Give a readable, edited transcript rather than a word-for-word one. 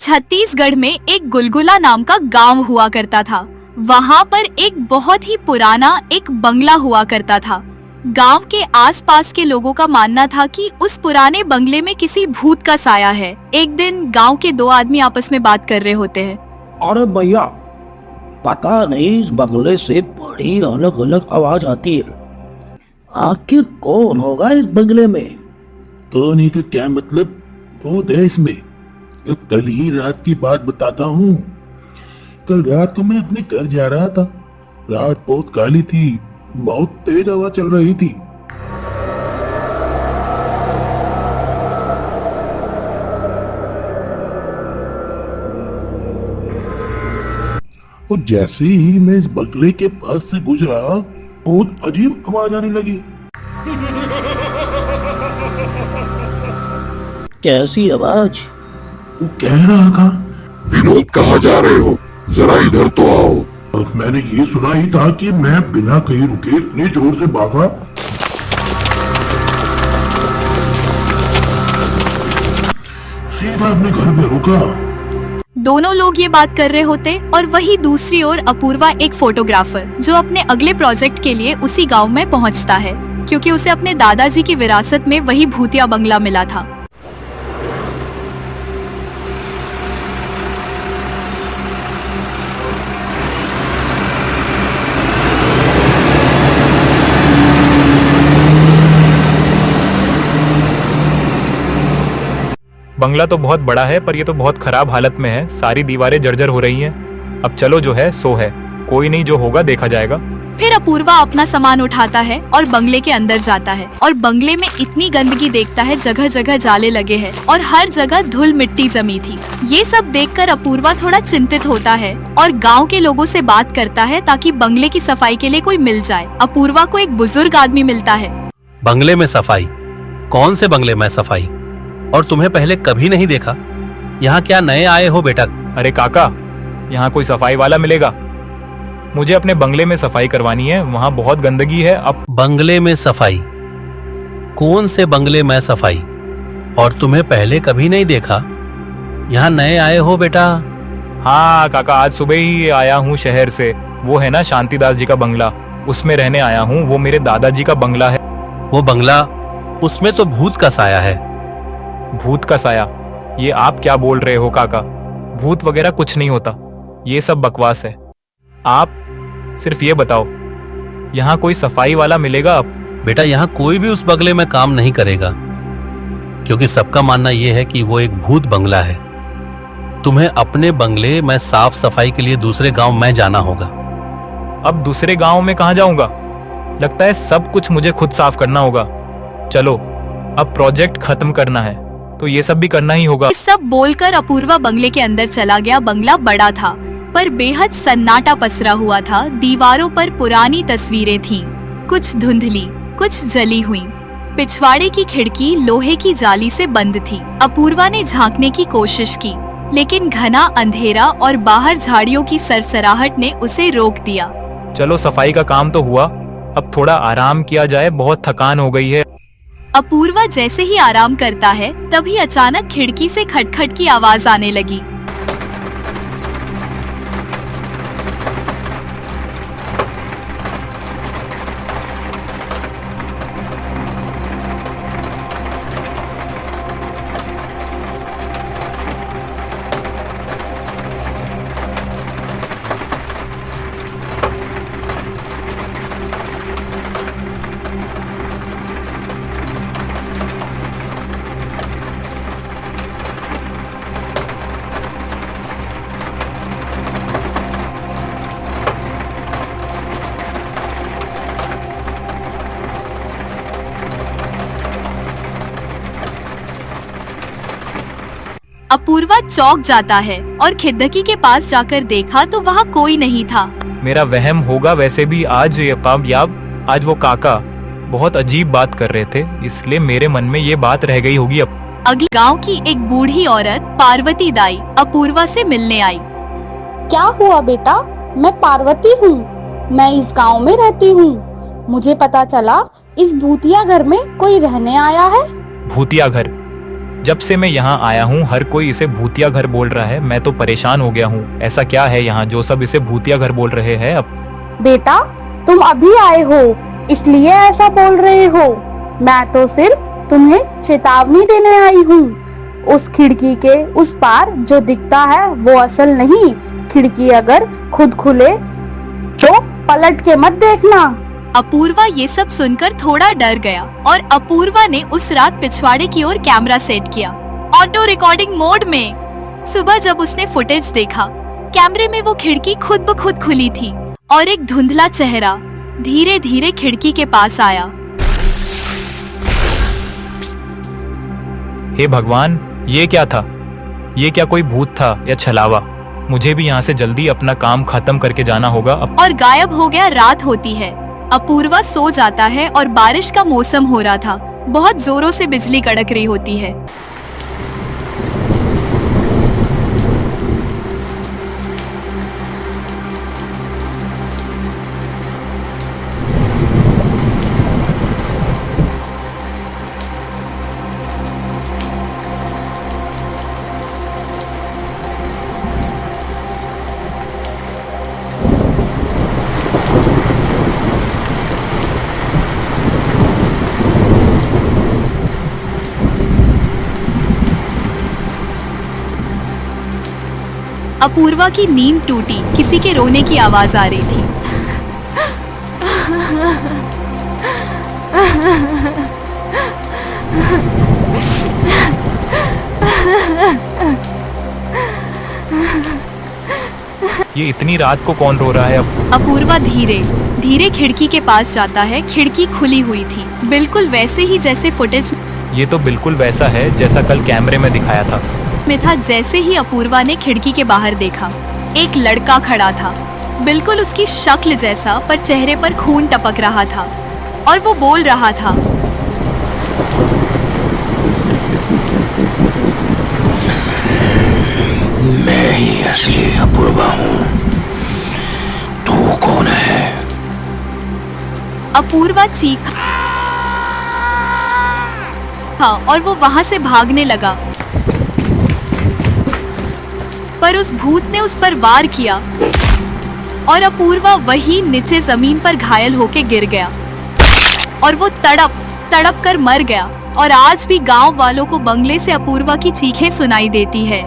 छत्तीसगढ़ में एक गुलगुला नाम का गांव हुआ करता था। वहाँ पर एक बहुत ही पुराना एक बंगला हुआ करता था। गांव के आसपास के लोगों का मानना था कि उस पुराने बंगले में किसी भूत का साया है। एक दिन गांव के दो आदमी आपस में बात कर रहे होते हैं। अरे भैया, पता नहीं इस बंगले से बड़ी अलग अलग आवाज आती है। आखिर कौन होगा इस बंगले में? कौन है का क्या मतलब? भूत है इसमें। अब कल ही रात की बात बताता हूँ। कल रात को मैं अपने घर जा रहा था। रात बहुत काली थी, बहुत तेज हवा चल रही थी। और जैसे ही मैं इस बंगले के पास से गुजरा, बहुत अजीब आवाज आने लगी। कैसी आवाज? वो कह रहा था, विनोद कहाँ जा रहे हो? जरा इधर तो आओ। और मैंने ये सुना ही था कि मैं बिना कहीं रुके इतने जोर से भागा, सीधा अपने घर में रुका। दोनों लोग ये बात कर रहे होते और वही दूसरी ओर अपूर्वा, एक फोटोग्राफर जो अपने अगले प्रोजेक्ट के लिए उसी गांव में पहुंचता है, क्योंकि उसे अपने दादाजी की विरासत में वही भूतिया बंगला मिला था। बंगला तो बहुत बड़ा है, पर ये तो बहुत खराब हालत में है। सारी दीवारें जर्जर हो रही हैं। अब चलो, जो है सो है, कोई नहीं, जो होगा देखा जाएगा। फिर अपूर्वा अपना सामान उठाता है और बंगले के अंदर जाता है और बंगले में इतनी गंदगी देखता है, जगह जगह जाले लगे हैं और हर जगह धूल मिट्टी जमी थी। ये सब देखकर अपूर्वा थोड़ा चिंतित होता है और गांव के लोगों से बात करता है ताकि बंगले की सफाई के लिए कोई मिल जाए। अपूर्वा को एक बुजुर्ग आदमी मिलता है। बंगले में सफाई? कौन से बंगले में सफाई? और तुम्हें पहले कभी नहीं देखा? यहाँ क्या नए आए हो बेटा? अरे काका, यहाँ कोई सफाई वाला मिलेगा? मुझे अपने बंगले में सफाई करवानी है, वहाँ बहुत गंदगी है। अब बंगले में सफाई? कौन से बंगले में सफाई? और तुम्हें पहले कभी नहीं देखा? यहाँ नए आए हो बेटा? हाँ काका, आज सुबह ही आया हूँ शहर से। वो है ना शांतिदास जी का बंगला, उसमें रहने आया हूँ। वो मेरे दादाजी का बंगला है। वो बंगला, उसमें तो भूत का साया है। भूत का साया? ये आप क्या बोल रहे हो काका? भूत वगैरह कुछ नहीं होता, ये सब बकवास है। आप सिर्फ ये बताओ, यहाँ कोई सफाई वाला मिलेगा? अब बेटा, यहाँ कोई भी उस बंगले में काम नहीं करेगा, क्योंकि सबका मानना यह है कि वो एक भूत बंगला है। तुम्हें अपने बंगले में साफ सफाई के लिए दूसरे गांव में जाना होगा। अब दूसरे गांव में कहाँ जाऊंगा? लगता है सब कुछ मुझे खुद साफ करना होगा। चलो, अब प्रोजेक्ट खत्म करना है तो ये सब भी करना ही होगा। सब बोलकर अपूर्वा बंगले के अंदर चला गया। बंगला बड़ा था, पर बेहद सन्नाटा पसरा हुआ था। दीवारों पर पुरानी तस्वीरें थीं, कुछ धुंधली, कुछ जली हुई। पिछवाड़े की खिड़की लोहे की जाली से बंद थी। अपूर्वा ने झांकने की कोशिश की, लेकिन घना अंधेरा और बाहर झाड़ियों की सरसराहट ने उसे रोक दिया। चलो, सफाई का काम तो हुआ, अब थोड़ा आराम किया जाए, बहुत थकान हो गई है। अपूर्वा जैसे ही आराम करता है, तभी अचानक खिड़की से खटखट की आवाज आने लगी। अपूर्वा चौंक जाता है और खिड़की के पास जाकर देखा तो वहाँ कोई नहीं था। मेरा वहम होगा वैसे भी। आज वो काका बहुत अजीब बात कर रहे थे, इसलिए मेरे मन में ये बात रह गई होगी। अब अगले गांव की एक बूढ़ी औरत पार्वती दाई अपूर्वा से मिलने आई। क्या हुआ बेटा? मैं पार्वती हूँ, मैं इस गांव में रहती हूँ। मुझे पता चला इस भूतिया घर में कोई रहने आया है। भूतिया घर? जब से मैं यहाँ आया हूँ हर कोई इसे भूतिया घर बोल रहा है। मैं तो परेशान हो गया हूँ। ऐसा क्या है यहाँ जो सब इसे भूतिया घर बोल रहे हैं? अब बेटा, तुम अभी आए हो इसलिए ऐसा बोल रहे हो। मैं तो सिर्फ तुम्हें चेतावनी देने आई हूँ। उस खिड़की के उस पार जो दिखता है वो असल नहीं। खिड़की अगर खुद खुले तो पलट के मत देखना। अपूर्वा ये सब सुनकर थोड़ा डर गया और अपूर्वा ने उस रात पिछवाड़े की ओर कैमरा सेट किया, ऑटो रिकॉर्डिंग मोड में। सुबह जब उसने फुटेज देखा, कैमरे में वो खिड़की खुद ब खुद खुली थी और एक धुंधला चेहरा धीरे धीरे खिड़की के पास आया। हे भगवान, ये क्या था? ये क्या कोई भूत था या छलावा? मुझे भी यहाँ से जल्दी अपना काम खत्म करके जाना होगा। और गायब हो गया। रात होती है, अपूर्वा सो जाता है और बारिश का मौसम हो रहा था। बहुत जोरों से बिजली कड़क रही होती है। अपूर्वा की नींद टूटी। किसी के रोने की आवाज आ रही थी। ये इतनी रात को कौन रो रहा है अब? अपूर्वा धीरे धीरे खिड़की के पास जाता है। खिड़की खुली हुई थी, बिल्कुल वैसे ही जैसे फुटेज ये तो बिल्कुल वैसा है जैसा कल कैमरे में दिखाया था। में था। जैसे ही अपूर्वा ने खिड़की के बाहर देखा, एक लड़का खड़ा था, बिल्कुल उसकी शक्ल जैसा, पर चेहरे पर खून टपक रहा था और वो बोल रहा था, मैं ही असली अपूर्वा हूँ। तू कौन है? अपूर्वा चीखा और वो वहां से भागने लगा, पर उस भूत ने उस पर वार किया और अपूर्वा वही नीचे जमीन पर घायल होके गिर गया और वो तड़प कर मर गया। और आज भी गांव वालों को बंगले से अपूर्वा की चीखें सुनाई देती है।